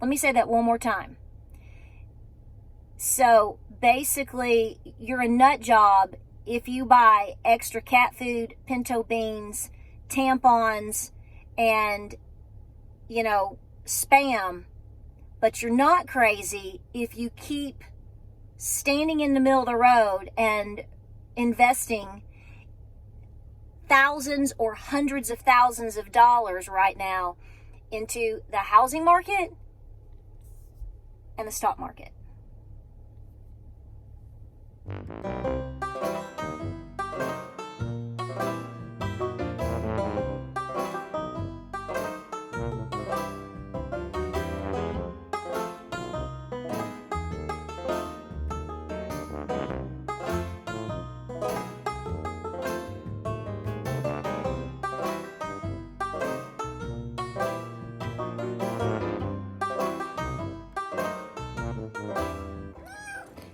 Let me say that one more time. So basically, you're a nut job if you buy extra cat food, pinto beans, tampons, and, Spam. But you're not crazy if you keep standing in the middle of the road and investing thousands or hundreds of thousands of dollars right now into the housing market and the stock market.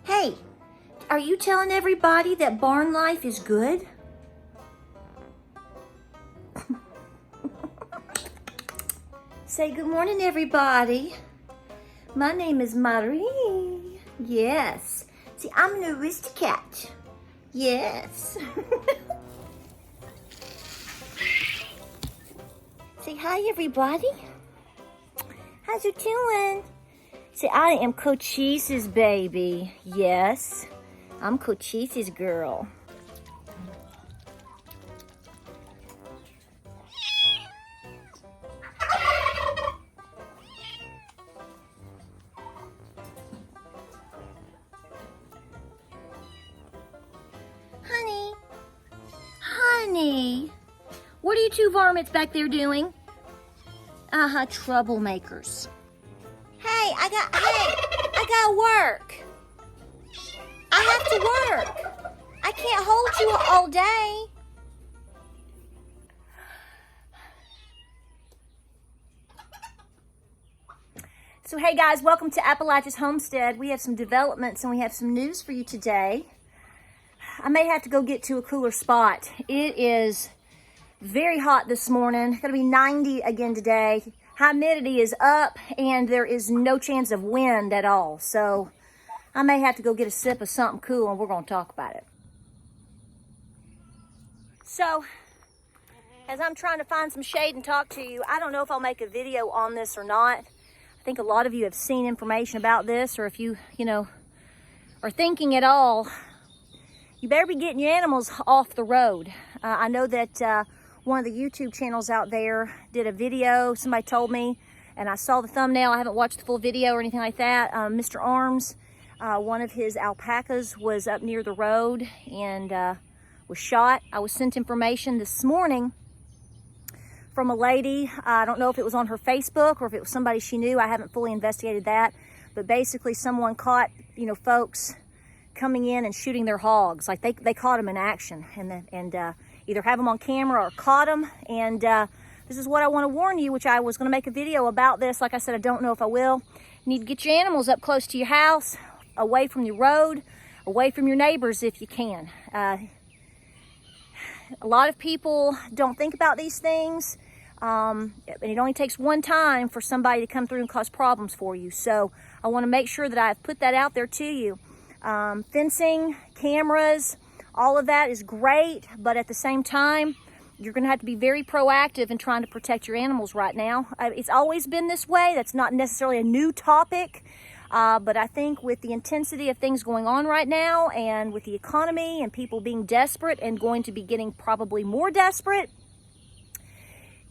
Hey, are you telling everybody that barn life is good? Say good morning, everybody. My name is Marie. Yes. See, I'm an aristocrat. Yes. Say hi, everybody. How's you doing? Say, I am Cochise's baby. Yes, I'm Cochise's girl. Honey, what are you two varmints back there doing? Troublemakers. Hey, I gotta work. I have to work. I can't hold you all day. So hey guys, welcome to Appalachia's Homestead. We have some developments and we have some news for you today. I may have to go get to a cooler spot. It is very hot this morning. It's gonna be 90 again today. Humidity is up and there is no chance of wind at all. So I may have to go get a sip of something cool and we're gonna talk about it. So as I'm trying to find some shade and talk to you, I don't know if I'll make a video on this or not. I think a lot of you have seen information about this, or if you are thinking at all, you better be getting your animals off the road. I know that one of the YouTube channels out there did a video, somebody told me, and I saw the thumbnail. I haven't watched the full video or anything like that. Mr. Arms, one of his alpacas was up near the road and was shot. I was sent information this morning from a lady. I don't know if it was on her Facebook or if it was somebody she knew. I haven't fully investigated that, but basically someone caught, folks coming in and shooting their hogs. Like they caught them in action and either have them on camera or caught them. And this is what I want to warn you, which I was going to make a video about this. Like I said, I don't know if I will. You need to get your animals up close to your house, away from the road, away from your neighbors if you can. A lot of people don't think about these things. And it only takes one time for somebody to come through and cause problems for you. So I want to make sure that I've put that out there to you. Fencing, cameras, all of that is great, but at the same time, you're going to have to be very proactive in trying to protect your animals right now. It's always been this way. That's not necessarily a new topic, but I think with the intensity of things going on right now and with the economy and people being desperate and going to be getting probably more desperate,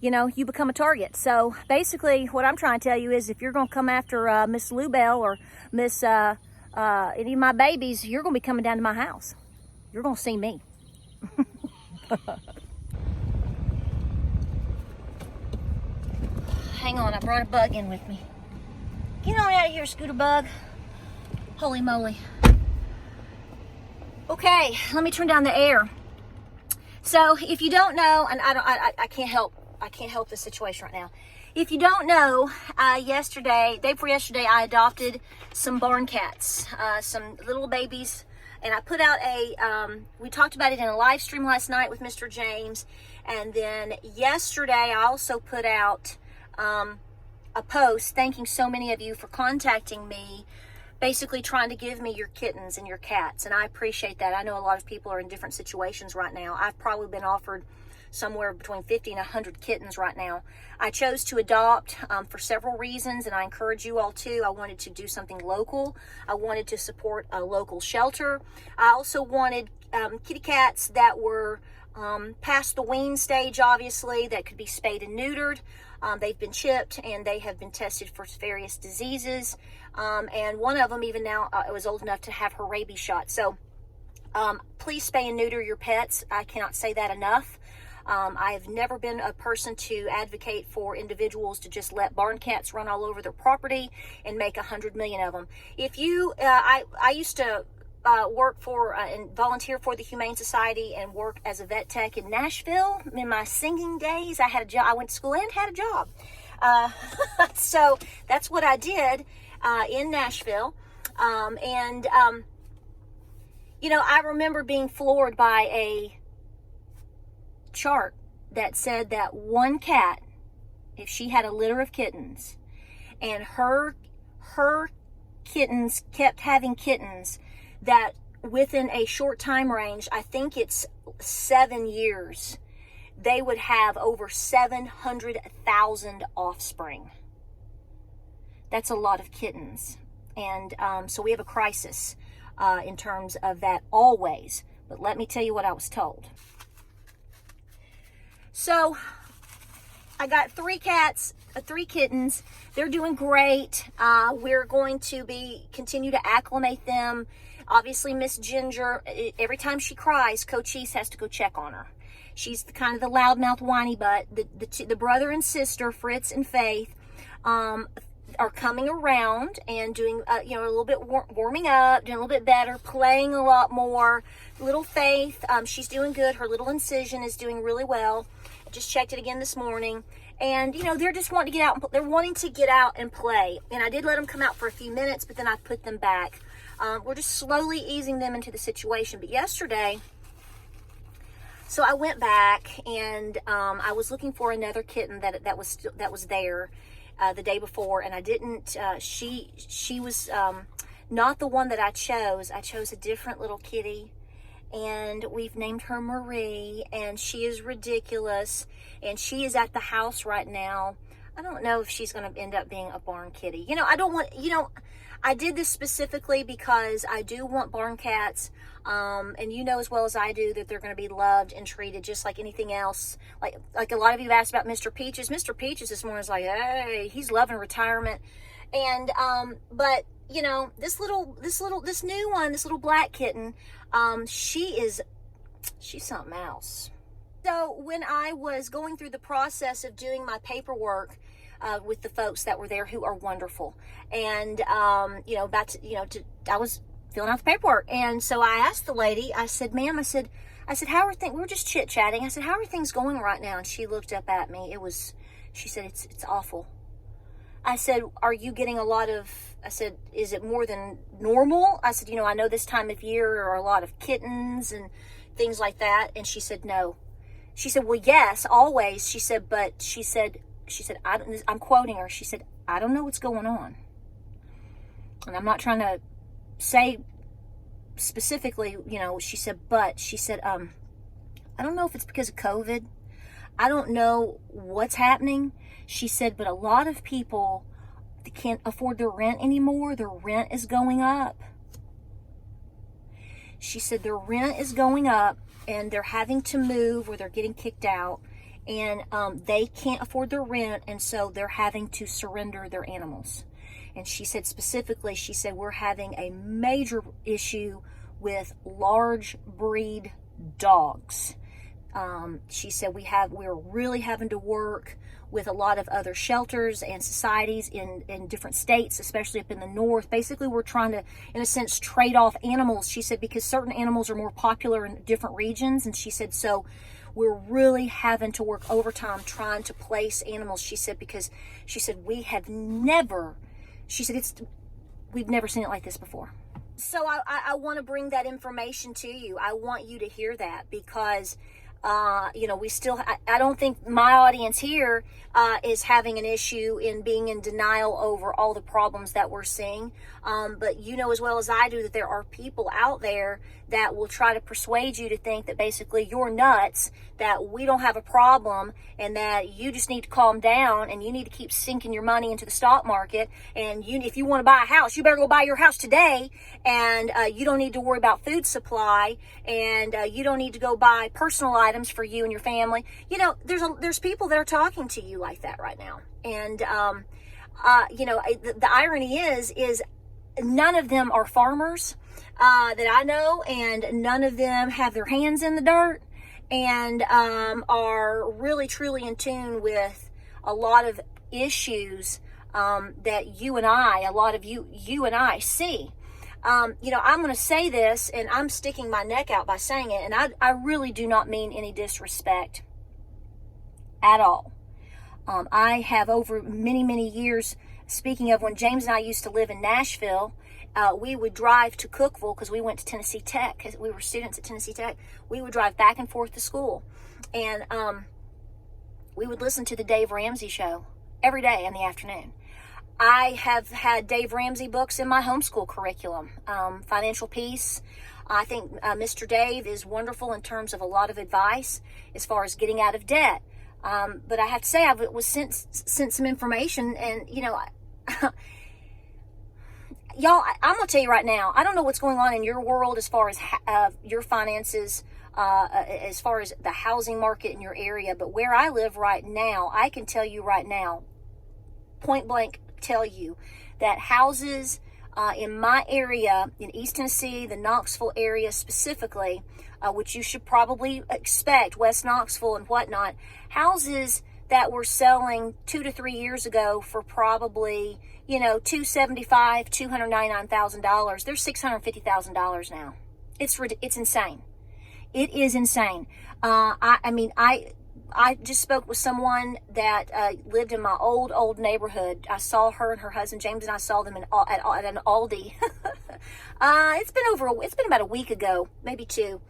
you become a target. So basically what I'm trying to tell you is if you're going to come after Miss Lubell or Miss any of my babies, you're going to be coming down to my house. You're going to see me. Hang on, I brought a bug in with me. Get on out of here, scooter bug. Holy moly. Okay, let me turn down the air. So if you don't know, and I can't help this situation right now. If you don't know, day before yesterday, I adopted some barn cats, some little babies, and I put out we talked about it in a live stream last night with Mr. James, and then yesterday I also put out a post thanking so many of you for contacting me, basically trying to give me your kittens and your cats. And I appreciate that. I know a lot of people are in different situations right now. I've probably been offered somewhere between 50 and 100 kittens right now. I chose to adopt for several reasons, and I encourage you all to. I wanted to do something local. I wanted to support a local shelter. I also wanted kitty cats that were past the wean stage, obviously, that could be spayed and neutered. They've been chipped and they have been tested for various diseases. And one of them, even now, was old enough to have her rabies shot. So please spay and neuter your pets. I cannot say that enough. I have never been a person to advocate for individuals to just let barn cats run all over their property and make 100 million of them. If you, I used to work for and volunteer for the Humane Society and work as a vet tech in Nashville. In my singing days, I had a job. I went to school and had a job. So that's what I did in Nashville. You know, I remember being floored by a chart that said that one cat, if she had a litter of kittens and her kittens kept having kittens, that within a short time range, I think it's 7 years, they would have over 700,000 offspring. That's a lot of kittens. And so we have a crisis in terms of that always. But let me tell you what I was told. So I got 3 cats, 3 kittens. They're doing great. We're going to continue to acclimate them. Obviously, Miss Ginger, every time she cries, Cochise has to go check on her. She's kind of the loudmouth whiny butt. The brother and sister, Fritz and Faith, are coming around and doing, you know, a little bit warming up, doing a little bit better, playing a lot more. Little Faith, she's doing good. Her little incision is doing really well. I just checked it again this morning. And, you know, they're just wanting to get out. They're wanting to get out and play. And I did let them come out for a few minutes, but then I put them back. We're just slowly easing them into the situation. But yesterday, so I went back and I was looking for another kitten that was there the day before, and I didn't. She was not the one that I chose. I chose a different little kitty, and we've named her Marie, and she is ridiculous, and she is at the house right now. I don't know if she's going to end up being a barn kitty. You know, I don't want, you know, I did this specifically because I do want barn cats, and you know as well as I do that they're going to be loved and treated just like anything else. Like a lot of you have asked about Mr. Peaches. Mr. Peaches this morning is like, hey, he's loving retirement, and but you know, this new one, this little black kitten, she's something else. So when I was going through the process of doing my paperwork with the folks that were there, who are wonderful, and you know, I was filling out the paperwork, and so I asked the lady. I said, "Ma'am," I said, "How are things?" We were just chit chatting. I said, "How are things going right now?" And she looked up at me. She said, "It's awful." I said, "Are you getting a lot of?" I said, "Is it more than normal?" I said, "You know, I know this time of year there are a lot of kittens and things like that." And she said, "No." She said, "Well, yes, always." She said, "But," she said, I'm quoting her. She said, "I don't know what's going on." And I'm not trying to say specifically, you know, she said, but she said, I don't know if it's because of COVID. I don't know what's happening. She said, but a lot of people, they can't afford their rent anymore. Their rent is going up. She said their rent is going up and they're having to move or they're getting kicked out, and they can't afford their rent, and so they're having to surrender their animals. And she said specifically, she said, we're having a major issue with large breed dogs. She said we're really having to work with a lot of other shelters and societies in different states, especially up in the north. Basically, we're trying to, in a sense, trade off animals. She said because certain animals are more popular in different regions. And she said, so we're really having to work overtime trying to place animals. She said, because she said, we've never seen it like this before. So I want to bring that information to you. I want you to hear that because We still, I don't think my audience here is having an issue in being in denial over all the problems that we're seeing. But you know as well as I do that there are people out there that will try to persuade you to think that basically you're nuts, that we don't have a problem, and that you just need to calm down and you need to keep sinking your money into the stock market. And if you want to buy a house, you better go buy your house today. And you don't need to worry about food supply, and you don't need to go buy personal items for you and your family. There's people that are talking to you like that right now. And the irony is none of them are farmers that I know, and none of them have their hands in the dirt, and are really truly in tune with a lot of issues that you and I see. I'm going to say this, and I'm sticking my neck out by saying it, and I really do not mean any disrespect at all. I have over many, many years, speaking of when James and I used to live in Nashville, we would drive to Cookeville because we went to Tennessee Tech, because we were students at Tennessee Tech. We would drive back and forth to school, and we would listen to the Dave Ramsey show every day in the afternoon. I have had Dave Ramsey books in my homeschool curriculum. Financial Peace. I think Mr. Dave is wonderful in terms of a lot of advice as far as getting out of debt. But I have to say, I was sent some information, and y'all, I'm going to tell you right now, I don't know what's going on in your world as far as your finances, as far as the housing market in your area, but where I live right now, I can tell you right now, point blank tell you that houses in my area, in East Tennessee, the Knoxville area specifically, which you should probably expect, West Knoxville and whatnot, houses that were selling 2 to 3 years ago for probably, $275,000, $299,000. They're $650,000 now. It's insane. It is insane. I just spoke with someone that lived in my old neighborhood. I saw her and her husband, James, and I saw them at an Aldi. It's been about a week ago, maybe 2.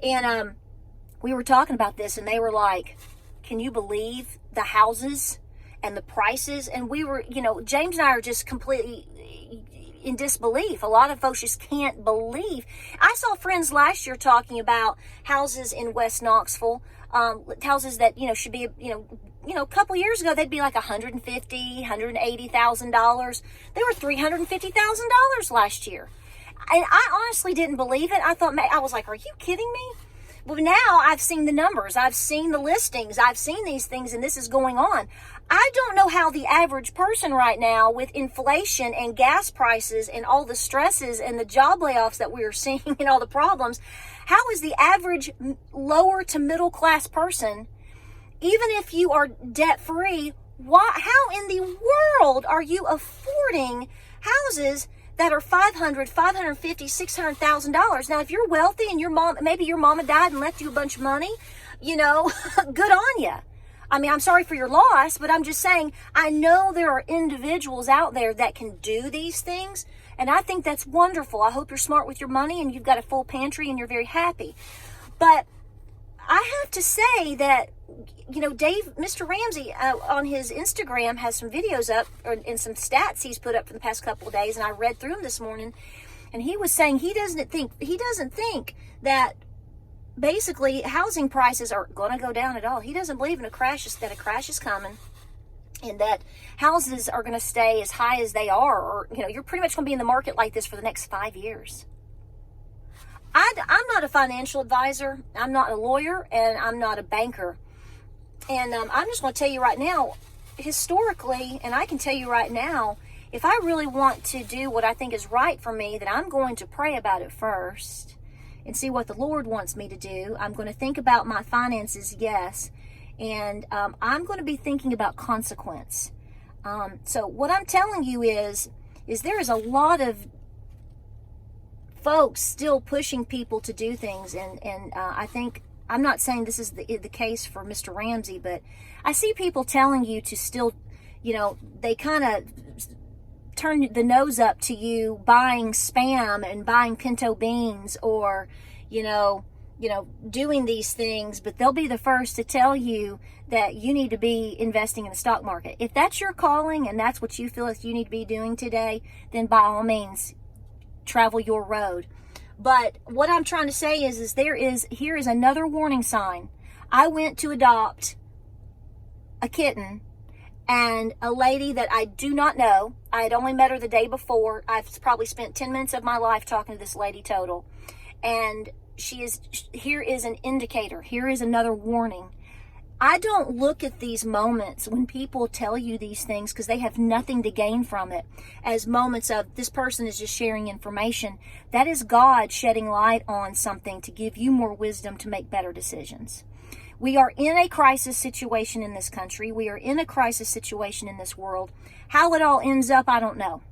And we were talking about this, and they were like, can you believe the houses and the prices? And we were, James and I are just completely in disbelief. A lot of folks just can't believe. I saw friends last year talking about houses in West Knoxville, houses that, should be, a couple years ago, they'd be like $150,000, $180,000. They were $350,000 last year. And I honestly didn't believe it. I was like, are you kidding me? Well, now I've seen the numbers. I've seen the listings. I've seen these things, and this is going on. I don't know how the average person right now, with inflation and gas prices and all the stresses and the job layoffs that we are seeing and all the problems, how is the average lower to middle class person, even if you are debt free, how in the world are you affording houses that are $500,000, $550,000, $600,000? Now, if you're wealthy and maybe your mama died and left you a bunch of money, good on you. I mean, I'm sorry for your loss, but I'm just saying, I know there are individuals out there that can do these things, and I think that's wonderful. I hope you're smart with your money and you've got a full pantry and you're very happy. But I have to say that, Mr. Ramsey on his Instagram has some videos up and some stats he's put up for the past couple of days, and I read through them this morning, and he was saying he doesn't think that basically housing prices are going to go down at all. He doesn't believe in a crash is coming, and that houses are going to stay as high as they are, or you're pretty much going to be in the market like this for the next 5 years. I'm not a financial advisor, I'm not a lawyer, and I'm not a banker, and I'm just going to tell you right now, historically, and I can tell you right now, if I really want to do what I think is right for me, then I'm going to pray about it first and see what the Lord wants me to do. I'm going to think about my finances, yes, and I'm going to be thinking about consequence. So what I'm telling you is there is a lot of folks still pushing people to do things, and I think, I'm not saying this is the case for Mr. Ramsey, but I see people telling you to still, they kind of turn the nose up to you buying Spam and buying pinto beans, or doing these things, but they'll be the first to tell you that you need to be investing in the stock market. If that's your calling and that's what you feel like you need to be doing today, then by all means, travel your road. But what I'm trying to say is here is another warning sign. I went to adopt a kitten, and a lady that I do not know, I had only met her the day before. I've probably spent 10 minutes of my life talking to this lady total. And here is an indicator. Here is another warning. I don't look at these moments when people tell you these things, because they have nothing to gain from it, as moments of this person is just sharing information. That is God shedding light on something to give you more wisdom to make better decisions. We are in a crisis situation in this country. We are in a crisis situation in this world. How it all ends up, I don't know.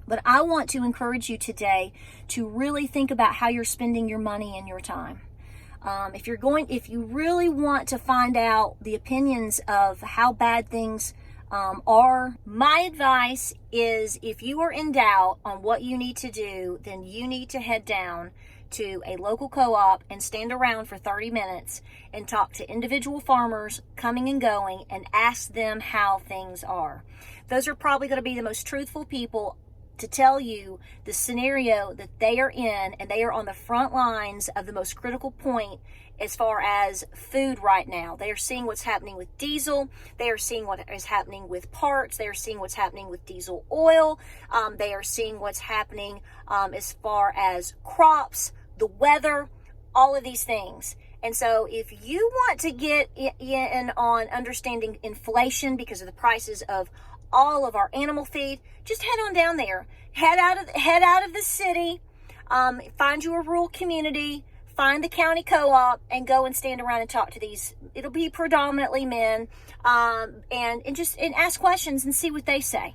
But I want to encourage you today to really think about how you're spending your money and your time. If you really want to find out the opinions of how bad things are, my advice is, if you are in doubt on what you need to do, then you need to head down to a local co-op and stand around for 30 minutes and talk to individual farmers coming and going and ask them how things are. Those are probably going to be the most truthful people to tell you the scenario that they are in, and they are on the front lines of the most critical point as far as food right now. They are seeing what's happening with diesel. They are seeing what is happening with parts. They are seeing what's happening with diesel oil. They are seeing what's happening as far as crops, the weather, all of these things. And so if you want to get in on understanding inflation because of the prices of all of our animal feed, just head on down there. Head out of the city, find you a rural community, find the county co-op, and go and stand around and talk to these. It'll be predominantly men, and ask questions and see what they say,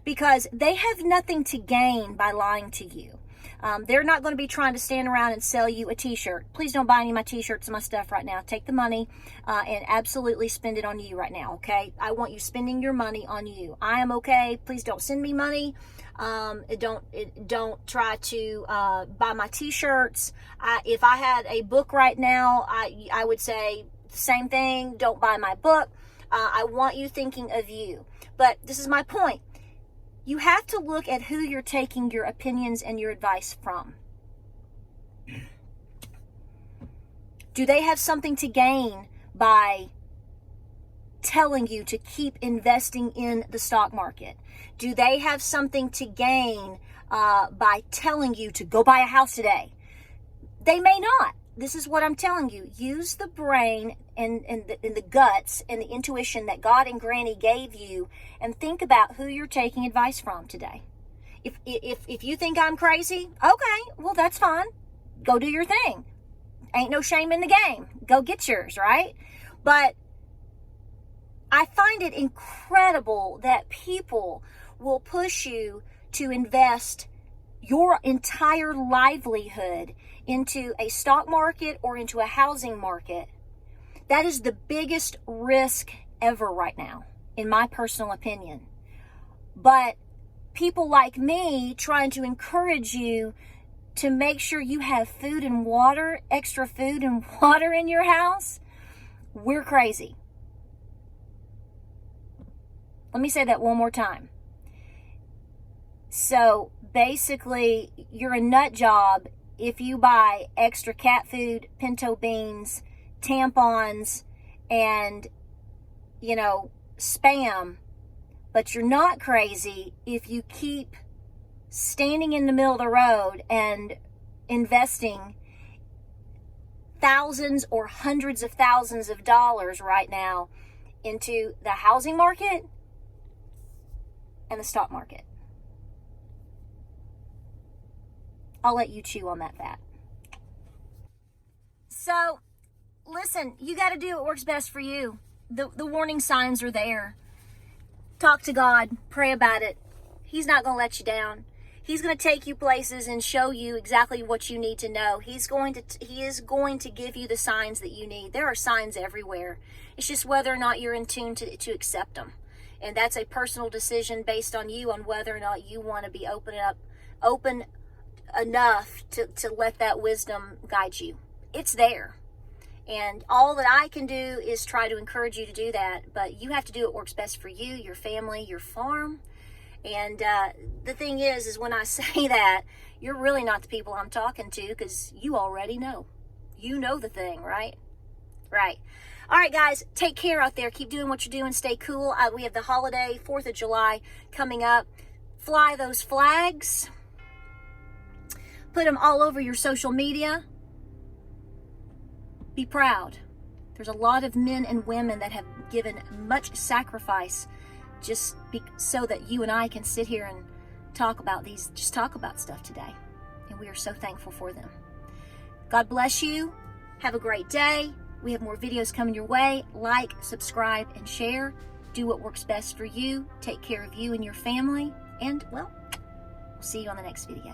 because they have nothing to gain by lying to you. They're not going to be trying to stand around and sell you a t-shirt. Please don't buy any of my t-shirts and my stuff right now. Take the money and absolutely spend it on you right now, okay? I want you spending your money on you. I am okay. Please don't send me money. Don't try to buy my t-shirts. If I had a book right now, I would say the same thing. Don't buy my book. I want you thinking of you. But this is my point. You have to look at who you're taking your opinions and your advice from. Do they have something to gain by telling you to keep investing in the stock market? Do they have something to gain by telling you to go buy a house today? They may not. This is what I'm telling you. Use the brain and the guts and the intuition that God and Granny gave you, and think about who you're taking advice from today. If you think I'm crazy, okay, well, that's fine. Go do your thing. Ain't no shame in the game. Go get yours, right? But I find it incredible that people will push you to invest your entire livelihood into a stock market or into a housing market. That is the biggest risk ever right now, in my personal opinion. But people like me trying to encourage you to make sure you have food and water, extra food and water in your house, we're crazy. Let me say that one more time. So basically, you're a nut job if you buy extra cat food, pinto beans, tampons, and, Spam. But you're not crazy if you keep standing in the middle of the road and investing thousands or hundreds of thousands of dollars right now into the housing market and the stock market. I'll let you chew on that fat. So, listen, you got to do what works best for you. The warning signs are there. Talk to God. Pray about it. He's not going to let you down. He's going to take you places and show you exactly what you need to know. He is going to give you the signs that you need. There are signs everywhere. It's just whether or not you're in tune to accept them. And that's a personal decision based on you, on whether or not you want to be open enough to let that wisdom guide you. it's there. And all that I can do is try to encourage you to do that. But you have to do what works best for you, your family, your farm. And the thing is when I say that, you're really not the people I'm talking to, because you already know. You know the thing, right? Right. All right, guys, take care out there. Keep doing what you're doing. Stay cool. We have the holiday, 4th of July, coming up. Fly those flags. Put them all over your social media. Be proud. There's a lot of men and women that have given much sacrifice just so that you and I can sit here and talk about stuff today. And we are so thankful for them. God bless you. Have a great day. We have more videos coming your way. Like, subscribe, and share. Do what works best for you. Take care of you and your family. And, well, we'll see you on the next video.